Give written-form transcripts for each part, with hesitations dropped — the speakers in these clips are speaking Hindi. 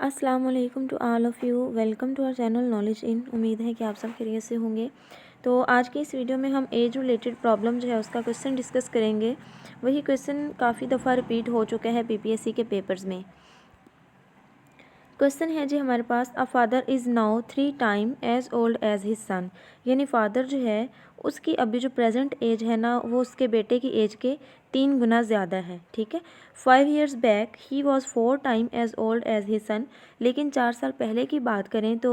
अस्सलाम वालेकुम to all of you. Welcome to our channel knowledge in. उम्मीद है कि आप सब खैरियत से होंगे। तो आज की इस वीडियो में हम एज रिलेटेड प्रॉब्लम जो है उसका क्वेश्चन डिस्कस करेंगे। वही क्वेश्चन काफ़ी दफ़ा रिपीट हो चुका है पीपीएससी के पेपर्स में। क्वेश्चन है जी हमारे पास, a father is now 3 time as old as his son. यानी फादर जो है उसकी अभी जो प्रेजेंट एज है ना वो उसके बेटे की एज के 3 गुना ज़्यादा है। ठीक है। 5 years back he was 4 time as old as his son. लेकिन 4 साल पहले की बात करें तो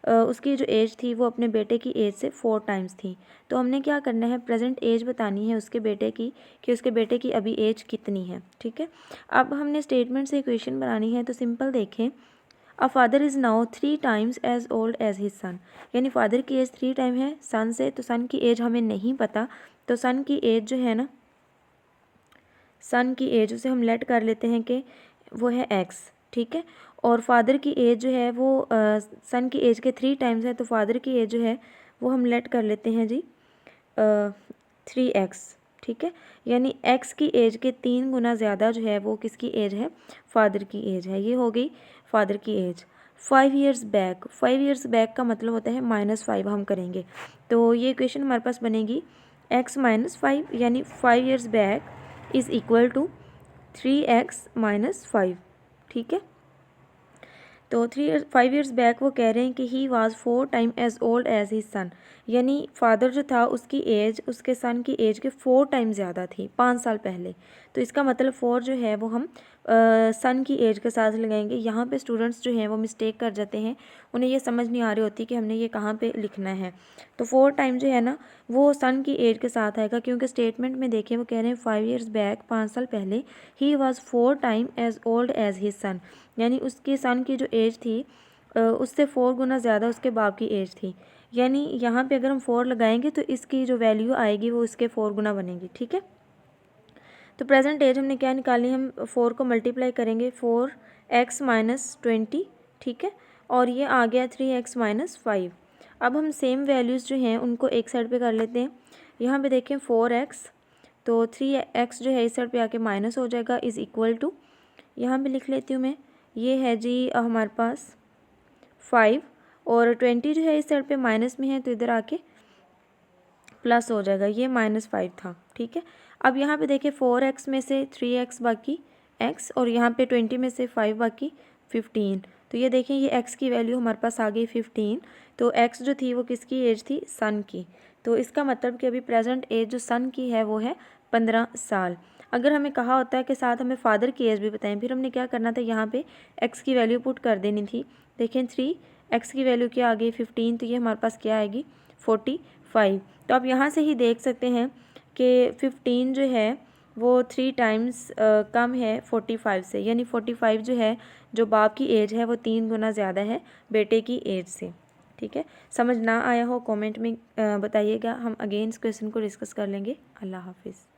उसकी जो एज थी वो अपने बेटे की एज से 4 टाइम्स थी। तो हमने क्या करना है, प्रेजेंट एज बतानी है उसके बेटे की कि उसके बेटे की अभी एज कितनी है। ठीक है। अब हमने स्टेटमेंट से इक्वेशन बनानी है। तो सिंपल देखें, a father is now 3 times as old as his son. यानी फादर की एज 3 टाइम है सन से, तो सन की एज हमें नहीं पता। तो सन की एज जो है ना, सन की एज उसे हम लेट कर लेते हैं कि वो है एक्स। ठीक है। और फादर की एज जो है वो सन की एज के 3 टाइम्स है, तो फादर की एज जो है वो हम लेट कर लेते हैं जी 3x। ठीक है। यानी x की एज के 3 गुना ज़्यादा जो है वो किसकी एज है, फादर की एज है। ये हो गई फादर की age. 5 years back, 5 years back का मतलब होता है -5 हम करेंगे। तो ये इक्वेशन हमारे पास बनेगी x - 5, यानी 5 years back is equal to 3x - 5। ठीक है। तो 5 years बैक वो कह रहे हैं कि he was 4 time as old as his son. यानी फादर जो था उसकी एज उसके सन की एज के 4 टाइम ज़्यादा थी 5 साल पहले। तो इसका मतलब 4 जो है वो हम सन की एज के साथ लगाएंगे। यहाँ पे स्टूडेंट्स जो हैं वो मिस्टेक कर जाते हैं, उन्हें ये समझ नहीं आ रही होती कि हमने ये कहाँ पे लिखना है। तो 4 टाइम जो है ना वो सन की एज के साथ आएगा, क्योंकि स्टेटमेंट में देखें वो कह रहे हैं 5 years बैक 5 साल पहले he was 4 time as old as his son. यानी उसके सन की जो एज थी उससे 4 गुना ज़्यादा उसके बाप की एज थी। यानी यहाँ पे अगर हम 4 लगाएंगे तो इसकी जो वैल्यू आएगी वो इसके 4 गुना बनेगी। ठीक है। तो प्रेजेंट एज हमने क्या निकाली, हम 4 को मल्टीप्लाई करेंगे 4x - 20। ठीक है। और ये आ गया 3x - 5। अब हम सेम वैल्यूज़ जो हैं उनको एक साइड पे कर लेते हैं। यहाँ पे देखें 4x, तो 3x जो है इस साइड पे आके माइनस हो जाएगा, इज़ इक्वल टू, यहाँ पे लिख लेती हूँ मैं, ये है जी हमारे पास 5, और 20 जो है इस साइड पे माइनस में है तो इधर आके प्लस हो जाएगा, ये -5 था। ठीक है। अब यहाँ पे देखिए 4x में से 3x बाकी x, और यहाँ पे 20 में से 5 बाकी 15। तो ये देखें ये x की वैल्यू हमारे पास आ गई 15। तो x जो थी वो किसकी एज थी, सन की। तो इसका मतलब कि अभी प्रेजेंट एज जो सन की है वो है 15 साल। अगर हमें कहा होता है कि साथ हमें फादर की एज भी बताएं, फिर हमने क्या करना था, यहाँ पे x की वैल्यू पुट कर देनी थी। देखें 3x की वैल्यू क्या आ गई 15, तो ये हमारे पास क्या आएगी 45। तो आप यहाँ से ही देख सकते हैं कि 15 जो है वो 3 टाइम्स कम है 45 से। यानी 45 जो है जो बाप की एज है वो 3 गुना ज़्यादा है बेटे की एज से। ठीक है। समझ ना आया हो कमेंट में बताइएगा, हम अगेन इस क्वेश्चन को डिस्कस कर लेंगे। अल्लाह हाफिज़।